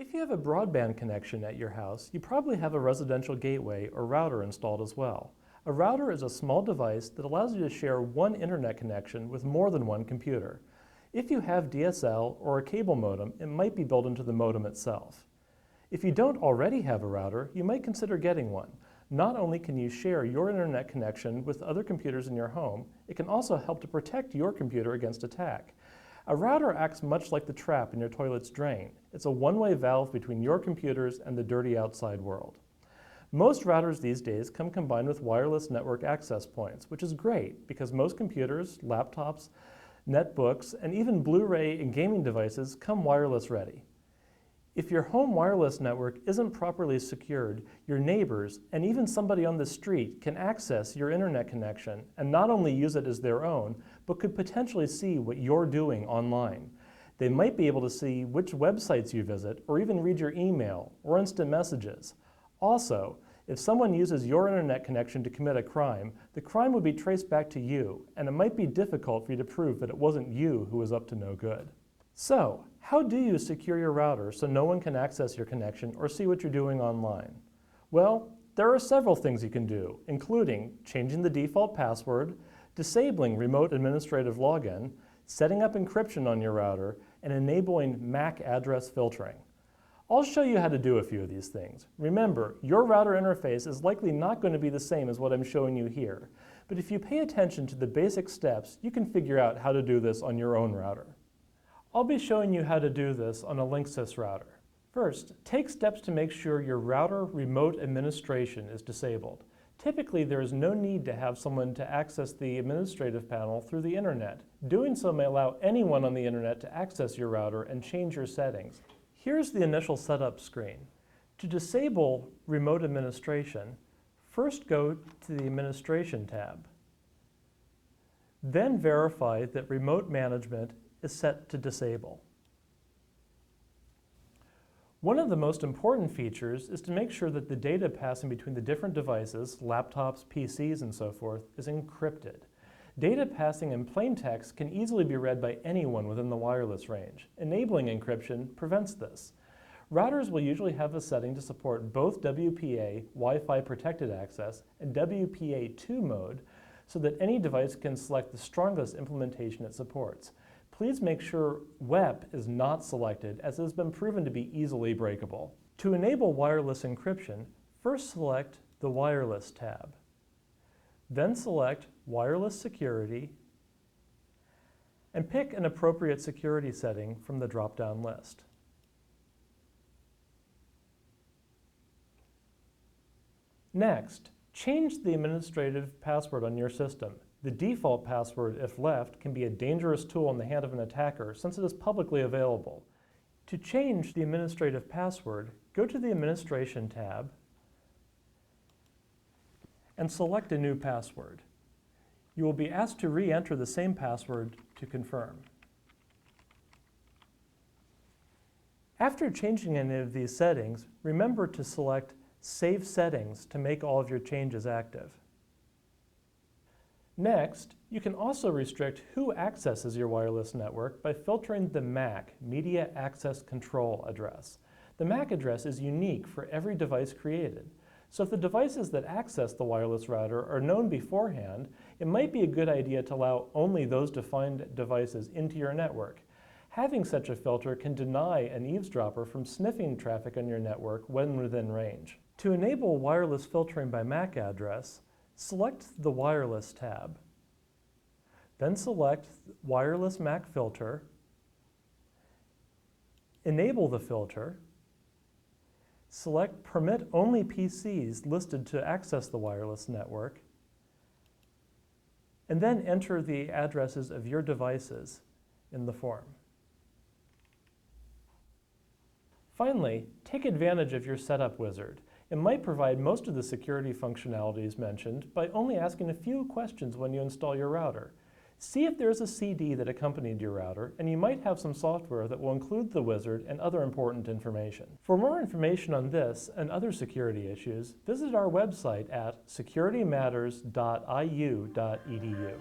If you have a broadband connection at your house, you probably have a residential gateway or router installed as well. A router is a small device that allows you to share one internet connection with more than one computer. If you have DSL or a cable modem, it might be built into the modem itself. If you don't already have a router, you might consider getting one. Not only can you share your internet connection with other computers in your home, it can also help to protect your computer against attack. A router acts much like the trap in your toilet's drain. It's a one-way valve between your computers and the dirty outside world. Most routers these days come combined with wireless network access points, which is great because most computers, laptops, netbooks, and even Blu-ray and gaming devices come wireless ready. If your home wireless network isn't properly secured, your neighbors and even somebody on the street can access your internet connection and not only use it as their own, but could potentially see what you're doing online. They might be able to see which websites you visit or even read your email or instant messages. Also, if someone uses your internet connection to commit a crime, the crime would be traced back to you, and it might be difficult for you to prove that it wasn't you who was up to no good. So, how do you secure your router so no one can access your connection or see what you're doing online? Well, there are several things you can do, including changing the default password, disabling remote administrative login, setting up encryption on your router, and enabling MAC address filtering. I'll show you how to do a few of these things. Remember, your router interface is likely not going to be the same as what I'm showing you here, but if you pay attention to the basic steps, you can figure out how to do this on your own router. I'll be showing you how to do this on a Linksys router. First, take steps to make sure your router remote administration is disabled. Typically, there is no need to have someone to access the administrative panel through the internet. Doing so may allow anyone on the internet to access your router and change your settings. Here's the initial setup screen. To disable remote administration, first go to the Administration tab. Then verify that Remote Management is set to disable. One of the most important features is to make sure that the data passing between the different devices, laptops, PCs, and so forth, is encrypted. Data passing in plain text can easily be read by anyone within the wireless range. Enabling encryption prevents this. Routers will usually have a setting to support both WPA, Wi-Fi protected access, and WPA2 mode so that any device can select the strongest implementation it supports. Please make sure WEP is not selected as it has been proven to be easily breakable. To enable wireless encryption, first select the Wireless tab. Then select Wireless Security and pick an appropriate security setting from the drop-down list. Next, change the administrative password on your system. The default password, if left, can be a dangerous tool in the hand of an attacker since it is publicly available. To change the administrative password, go to the Administration tab and select a new password. You will be asked to re-enter the same password to confirm. After changing any of these settings, remember to select Save Settings to make all of your changes active. Next, you can also restrict who accesses your wireless network by filtering the MAC, Media Access Control address. The MAC address is unique for every device created. So if the devices that access the wireless router are known beforehand, it might be a good idea to allow only those defined devices into your network. Having such a filter can deny an eavesdropper from sniffing traffic on your network when within range. To enable wireless filtering by MAC address, select the Wireless tab. Then select Wireless MAC Filter, enable the filter, select Permit Only PCs listed to access the wireless network, and then enter the addresses of your devices in the form. Finally, take advantage of your setup wizard. It might provide most of the security functionalities mentioned by only asking a few questions when you install your router. See if there's a CD that accompanied your router, and you might have some software that will include the wizard and other important information. For more information on this and other security issues, visit our website at securitymatters.iu.edu.